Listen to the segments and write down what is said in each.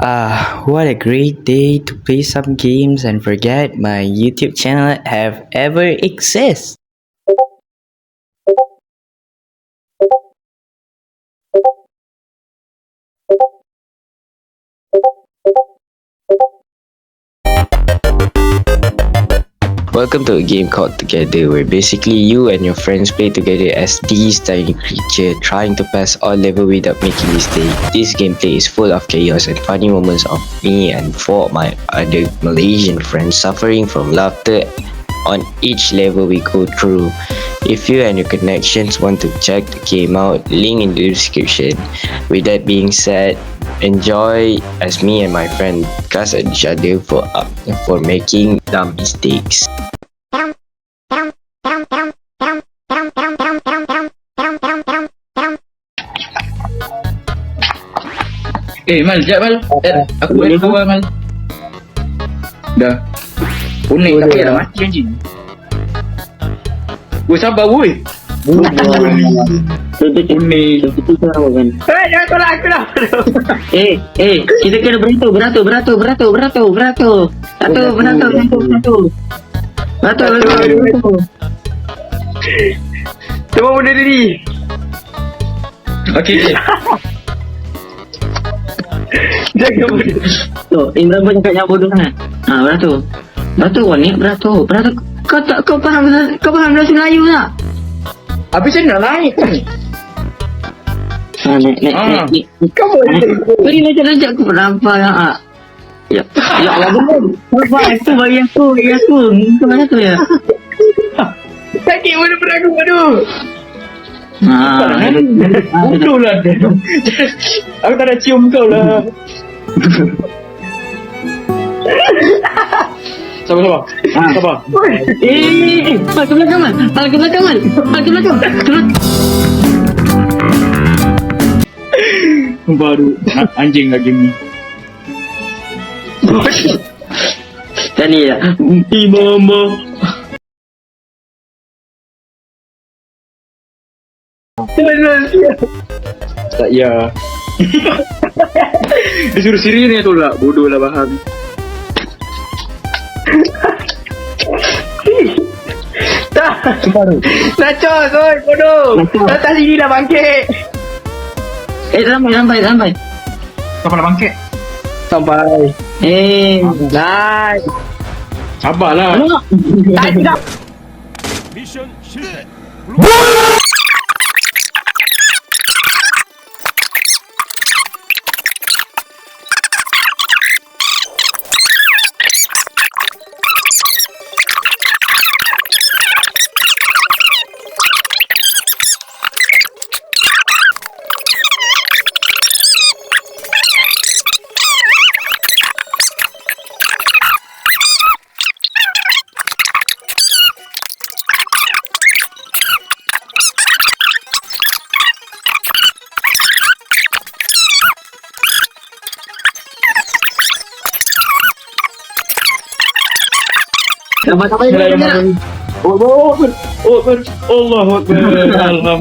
What a great day to play some games and forget my YouTube channel have ever exist. Welcome to a game called Together, where basically you and your friends play together as these tiny creatures trying to pass all level without making mistake. This gameplay is full of chaos and funny moments of me and four of my other Malaysian friends suffering from laughter on each level we go through. If you and your connections want to check the game out, link in the description. With that being said, enjoy as me and my friend cuss at each other for making dumb mistakes. Mal, sekejap Mal. Aku boleh keluar Mal. Dah. Kuning tapi dah mati anjing. Woi sabar woi. Kuning. Jangan tolak aku dah. Kita kena beratur. Semua benda diri. Okey. Jaga benda. Tu, Imran pun cakap yang bodoh kan. Beratur. Beratur kau ni, beratur. Kau faham bahasa Melayu tak? Habis saya nak naik ni. Naik. Kau boleh. Beri macam aku nampak lah. Ya Allah belum. Apa bagi aku. Kau mana tu ya? Sakit mana peragu aduh. Bodoh lah dia. Aku tak nak cium kau lah. Sabar. Ke belakang man. Baru anjing lagi ni. Tadi ya. Mama. Tak ya. Dia suruh Siri ni tolak. Bodoh lah faham. Tak. Nachos, oi bodoh. Datang sini dah bangkit. Sampai. Sampai dah bangkit. Sampai. Nice. Sabarlah. Tak. 미션 실패. Sampai. Allahu Akbar. Alhamdulillah.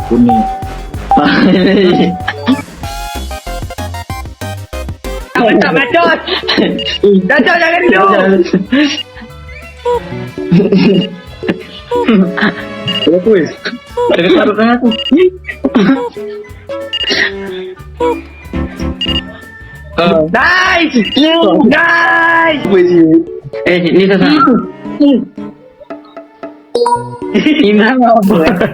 Kuning. Tak bacot. Bacot jangan dulu. Apa weh? Ada taruh tangan aku. Nice! Nice! Ni sasa. Imran apa?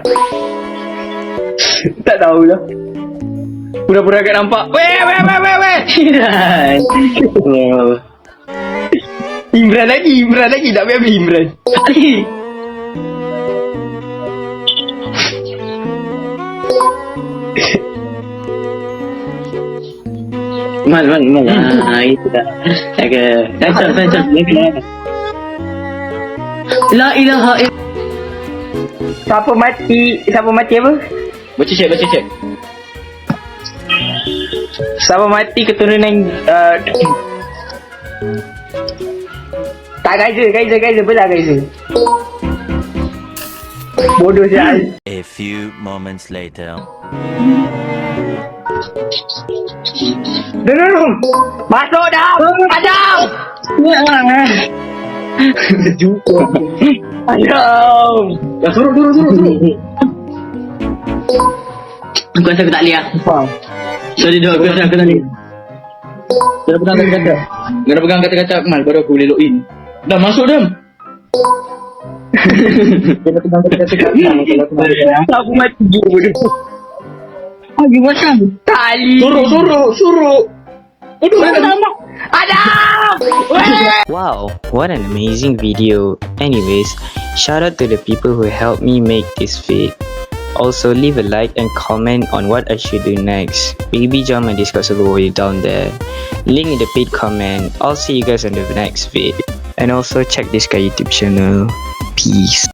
Tak tahu lah. Pura-pura agak nampak. Weh. Imran lagi. Tak habis Imran. Mal. Itu dah. Kacau. La ilaha illallah. Siapa mati apa? Baca cek. Siapa mati keturunan tak Kaiser belah Kaiser. Bodoh sial. A few moments later. Masuk dah. Adam. Jumpa. Adam. Dah suruh. Aku rasa aku tak boleh lah. Sorry dok, aku rasa aku tak boleh. Kena pegang kata-kata. Kena pegang kata-kata Akmal baru aku boleh login. Dah masuk dah. Kena pegang kata-kata Akmal kalau aku masuk. Aku mati bodoh. Lagi macam tali. Suruh. Aduh, Adam. Wow, what an amazing video. Anyways, shout out to the people who helped me make this vid. Also, leave a like and comment on what I should do next. Maybe join my Discord server way down there. Link in the pinned comment. I'll see you guys on the next vid. And also check this guy YouTube channel. Peace.